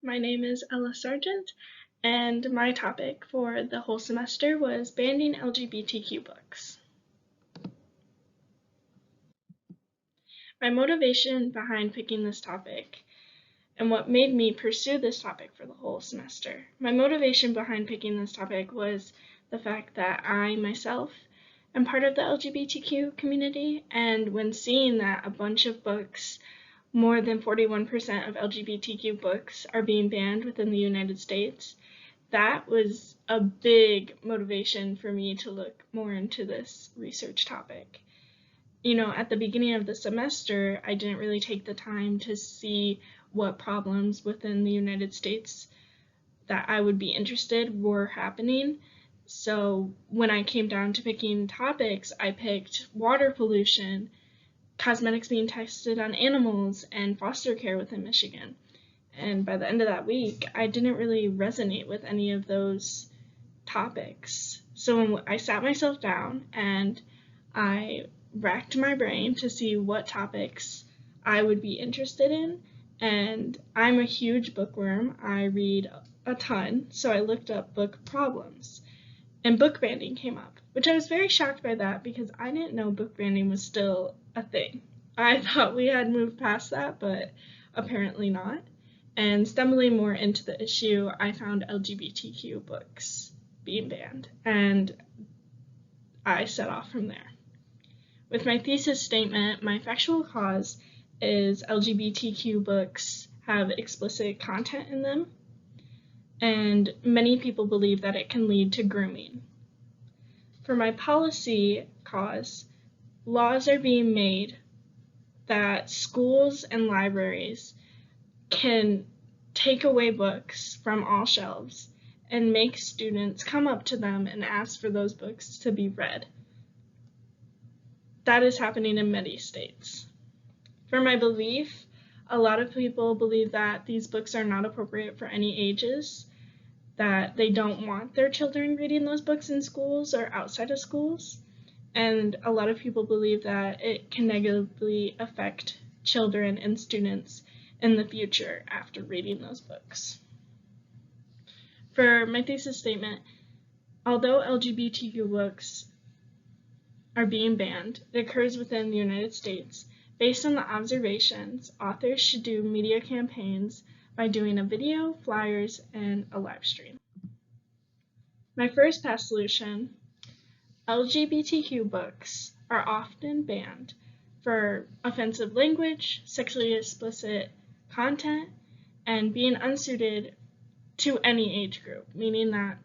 My name is Ella Sargent, and my topic for the whole semester was banning LGBTQ books. My motivation behind picking this topic and what made me pursue this topic for the whole semester. My motivation behind picking this topic was the fact that I myself am part of the LGBTQ community, and when seeing that a bunch of books, more than 41% of LGBTQ books, are being banned within the United States, that was a big motivation for me to look more into this research topic. At the beginning of the semester, I didn't really take the time to see what problems within the United States that I would be interested were happening. So when I came down to picking topics, I picked water pollution, cosmetics being tested on animals, and foster care within Michigan. And by the end of that week, I didn't really resonate with any of those topics. So when I sat myself down and I racked my brain to see what topics I would be interested in, and I'm a huge bookworm. I read a ton, so I looked up book problems, and book banning came up, which I was very shocked by that because I didn't know book banning was still a thing. I thought we had moved past that, but apparently not. And stumbling more into the issue, I found LGBTQ books being banned, and I set off from there. With my thesis statement, my factual cause is LGBTQ books have explicit content in them, and many people believe that it can lead to grooming. For my policy cause, laws are being made that schools and libraries can take away books from all shelves and make students come up to them and ask for those books to be read. That is happening in many states. For my belief, a lot of people believe that these books are not appropriate for any ages, that they don't want their children reading those books in schools or outside of schools, and a lot of people believe that it can negatively affect children and students in the future after reading those books. For my thesis statement, although LGBTQ books are being banned, it occurs within the United States. Based on the observations, authors should do media campaigns by doing a video, flyers, and a live stream. My first pass solution, LGBTQ books are often banned for offensive language, sexually explicit content, and being unsuited to any age group, meaning that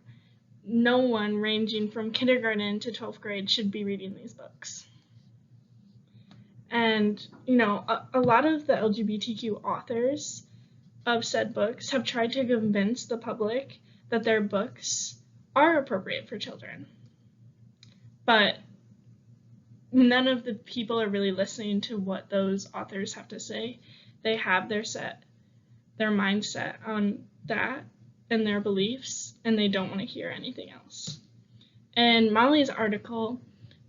no one ranging from kindergarten to 12th grade should be reading these books. And, a lot of the LGBTQ authors of said books have tried to convince the public that their books are appropriate for children. But none of the people are really listening to what those authors have to say. They have their mindset on that and their beliefs, and they don't want to hear anything else. In Molly's article,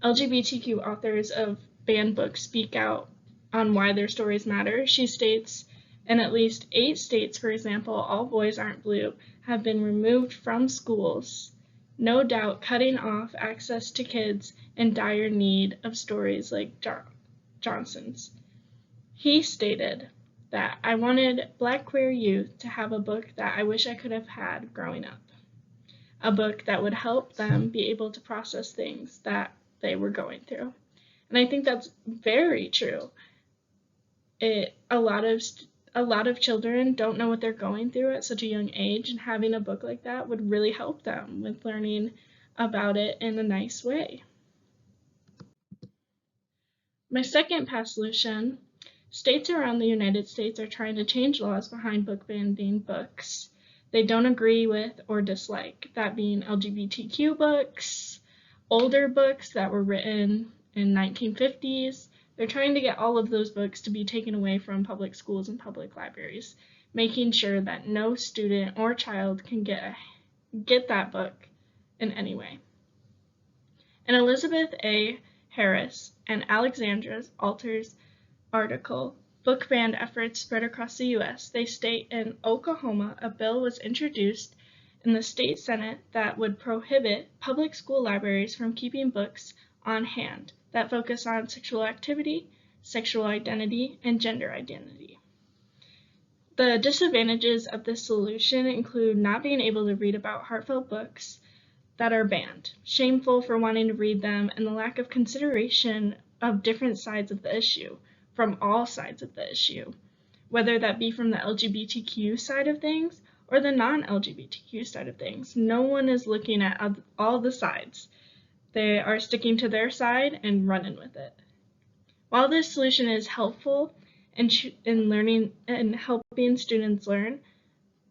LGBTQ authors of banned books speak out on why their stories matter. She states, in at least 8 states, for example, All Boys Aren't Blue have been removed from schools, no doubt cutting off access to kids in dire need of stories like Johnson's. He stated that I wanted Black queer youth to have a book that I wish I could have had growing up, a book that would help them be able to process things that they were going through. And I think that's very true. A lot of children don't know what they're going through at such a young age, and having a book like that would really help them with learning about it in a nice way. My second pass solution, states around the United States are trying to change laws behind book banning books they don't agree with or dislike, that being LGBTQ books, older books that were written in 1950s. They're trying to get all of those books to be taken away from public schools and public libraries, making sure that no student or child can get that book in any way. In Elizabeth A. Harris and Alexandra Alter's article, book ban efforts spread across the U.S. They state in Oklahoma a bill was introduced in the state Senate that would prohibit public school libraries from keeping books on hand that focus on sexual activity, sexual identity, and gender identity. The disadvantages of this solution include not being able to read about heartfelt books that are banned, shameful for wanting to read them, and the lack of consideration of different sides of the issue, from all sides of the issue, whether that be from the LGBTQ side of things or the non-LGBTQ side of things. No one is looking at all the sides. They are sticking to their side and running with it. While this solution is helpful in learning and helping students learn,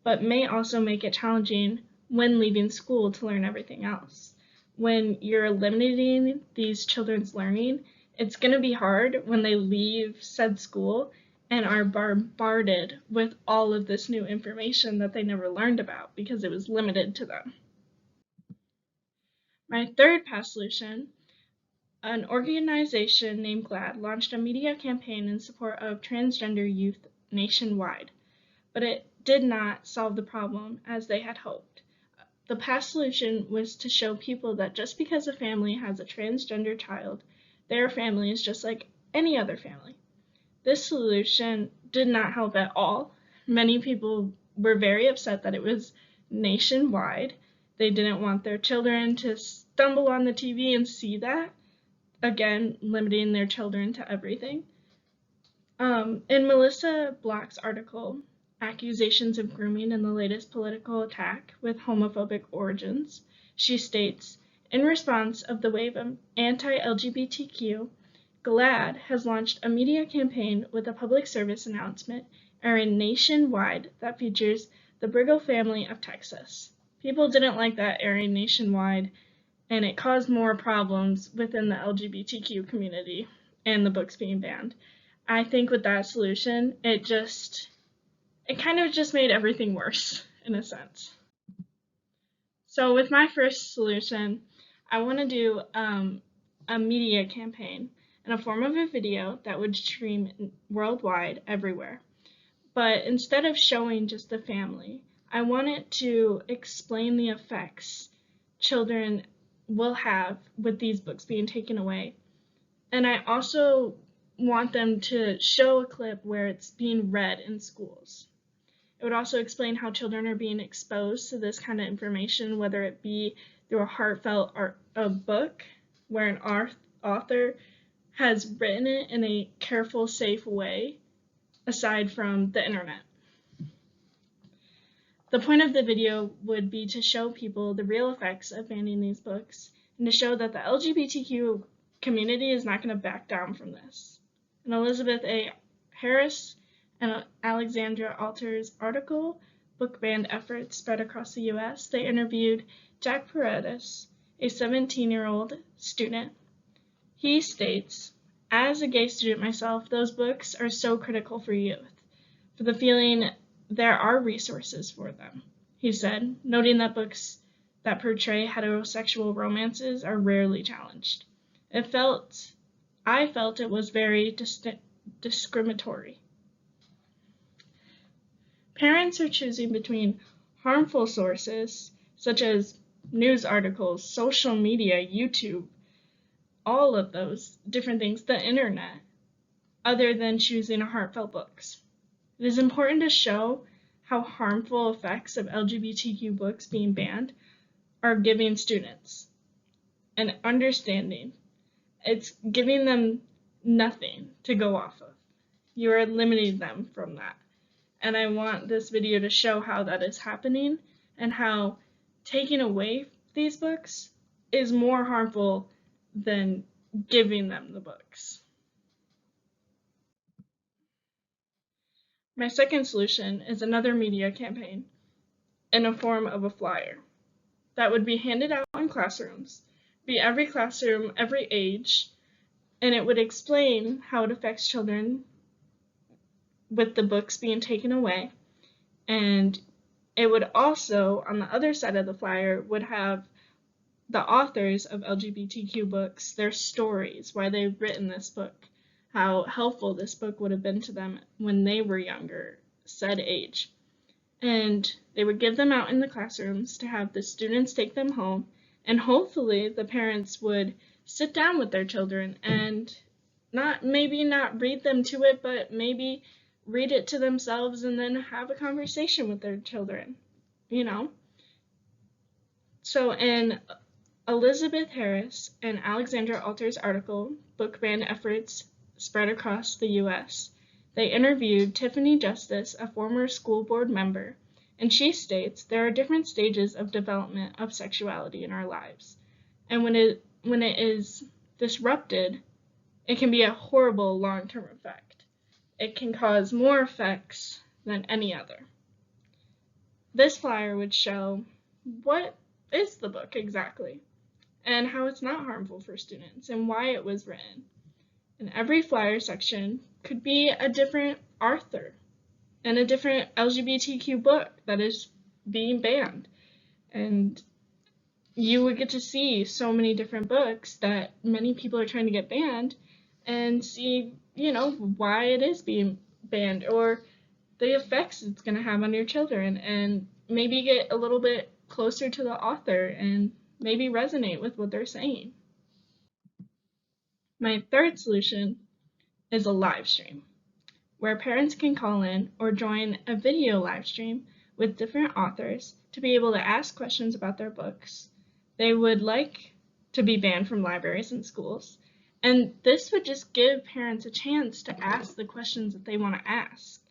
but may also make it challenging when leaving school to learn everything else. When you're limiting these children's learning, it's going to be hard when they leave said school and are bombarded with all of this new information that they never learned about because it was limited to them. My third past solution, an organization named GLAAD launched a media campaign in support of transgender youth nationwide, but it did not solve the problem as they had hoped. The past solution was to show people that just because a family has a transgender child, their family is just like any other family. This solution did not help at all. Many people were very upset that it was nationwide. They didn't want their children to stumble on the TV and see that. Again, limiting their children to everything. In Melissa Block's article, Accusations of Grooming in the Latest Political Attack with Homophobic Origins, she states, in response of the wave of anti-LGBTQ, GLAAD has launched a media campaign with a public service announcement airing nationwide that features the Briggle family of Texas. People didn't like that airing nationwide, and it caused more problems within the LGBTQ community and the books being banned. I think with that solution, it kind of just made everything worse, in a sense. So with my first solution, I want to do a media campaign in a form of a video that would stream worldwide, everywhere. But instead of showing just the family, I want it to explain the effects children will have with these books being taken away. And I also want them to show a clip where it's being read in schools. It would also explain how children are being exposed to this kind of information, whether it be through a heartfelt book where an author has written it in a careful, safe way, aside from the internet. The point of the video would be to show people the real effects of banning these books and to show that the LGBTQ community is not going to back down from this. In Elizabeth A. Harris and Alexandra Alter's article, Book Ban Efforts Spread Across the U.S., they interviewed Jack Paredes, a 17-year-old student. He states, as a gay student myself, those books are so critical for youth, for the feeling there are resources for them, he said, noting that books that portray heterosexual romances are rarely challenged. I felt it was very discriminatory. Parents are choosing between harmful sources, such as news articles, social media, YouTube, all of those different things, the internet, other than choosing heartfelt books. It is important to show how harmful effects of LGBTQ books being banned are giving students an understanding. It's giving them nothing to go off of. You are limiting them from that. And I want this video to show how that is happening and how taking away these books is more harmful than giving them the books. My second solution is another media campaign in a form of a flyer that would be handed out in classrooms, be every classroom, every age, and it would explain how it affects children with the books being taken away. And it would also, on the other side of the flyer, would have the authors of LGBTQ books, their stories, why they've written this book, how helpful this book would have been to them when they were younger, said age. And they would give them out in the classrooms to have the students take them home, and hopefully the parents would sit down with their children and maybe not read them to it, but maybe read it to themselves and then have a conversation with their children, you know? So in Elizabeth Harris and Alexandra Alter's article, Book Ban Efforts Spread Across the U.S., they interviewed Tiffany Justice, a former school board member, and she states there are different stages of development of sexuality in our lives. And when it is disrupted, it can be a horrible long-term effect. It can cause more effects than any other. This flyer would show what is the book exactly, and how it's not harmful for students, and why it was written. And every flyer section could be a different author and a different LGBTQ book that is being banned. And you would get to see so many different books that many people are trying to get banned and see, why it is being banned or the effects it's going to have on your children, and maybe get a little bit closer to the author and maybe resonate with what they're saying. My third solution is a live stream, where parents can call in or join a video live stream with different authors to be able to ask questions about their books they would like to be banned from libraries and schools. And this would just give parents a chance to ask the questions that they want to ask.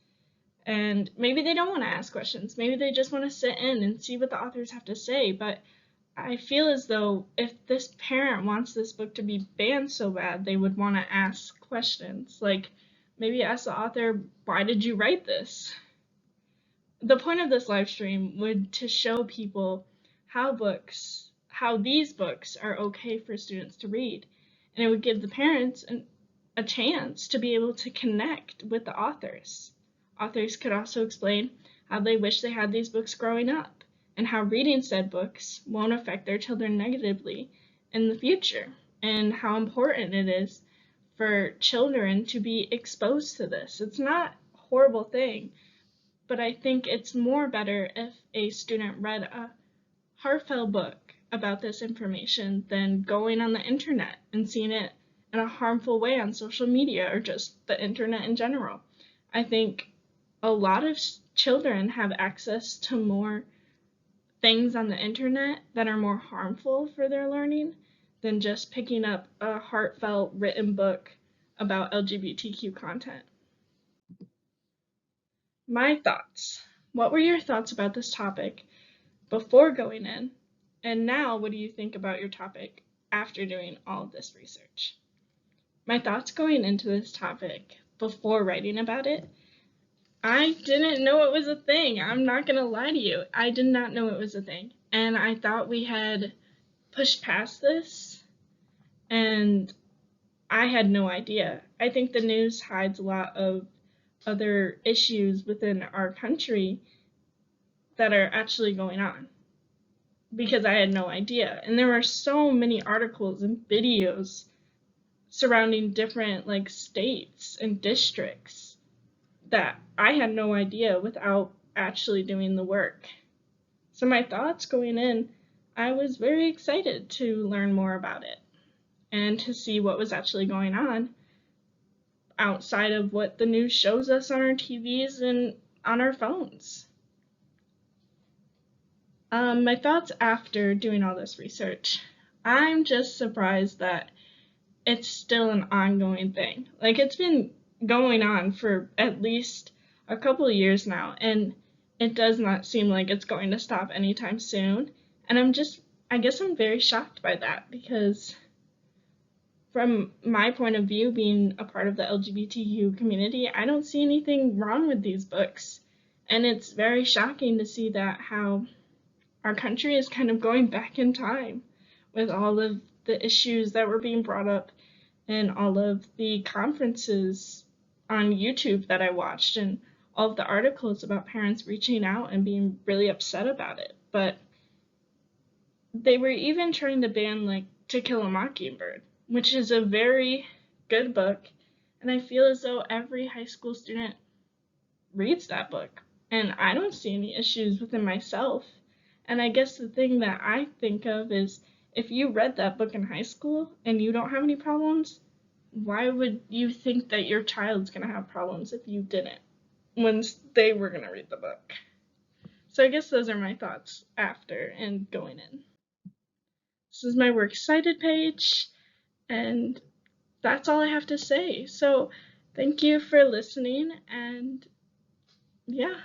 And maybe they don't want to ask questions. Maybe they just want to sit in and see what the authors have to say. But I feel as though if this parent wants this book to be banned so bad, they would want to ask questions. Like, maybe ask the author, why did you write this? The point of this live stream would to show people how these books are okay for students to read. And it would give the parents a chance to be able to connect with the authors. Authors could also explain how they wish they had these books growing up, and how reading said books won't affect their children negatively in the future, and how important it is for children to be exposed to this. It's not a horrible thing, but I think it's more better if a student read a heartfelt book about this information than going on the internet and seeing it in a harmful way on social media or just the internet in general. I think a lot of children have access to more things on the internet that are more harmful for their learning than just picking up a heartfelt written book about LGBTQ content. My thoughts. What were your thoughts about this topic before going in? And now, what do you think about your topic after doing all of this research? My thoughts going into this topic before writing about it, I didn't know it was a thing. I'm not going to lie to you. I did not know it was a thing. And I thought we had pushed past this, and I had no idea. I think the news hides a lot of other issues within our country that are actually going on, because I had no idea. And there are so many articles and videos surrounding different states and districts that I had no idea without actually doing the work. So my thoughts going in, I was very excited to learn more about it and to see what was actually going on outside of what the news shows us on our TVs and on our phones. My thoughts after doing all this research. I'm just surprised that it's still an ongoing thing. It's been going on for at least a couple of years now, and it does not seem like it's going to stop anytime soon. And I guess I'm very shocked by that, because from my point of view, being a part of the LGBTQ community, I don't see anything wrong with these books. And it's very shocking to see that how our country is kind of going back in time with all of the issues that were being brought up and all of the conferences on YouTube that I watched and all of the articles about parents reaching out and being really upset about it. But they were even trying to ban To Kill a Mockingbird, which is a very good book And I feel as though every high school student reads that book, and I don't see any issues within myself. And I guess the thing that I think of is, if you read that book in high school and you don't have any problems, why would you think that your child's going to have problems if you didn't when they were going to read the book? So I guess those are my thoughts after and going in. This is my works cited page, and that's all I have to say. So thank you for listening, and yeah.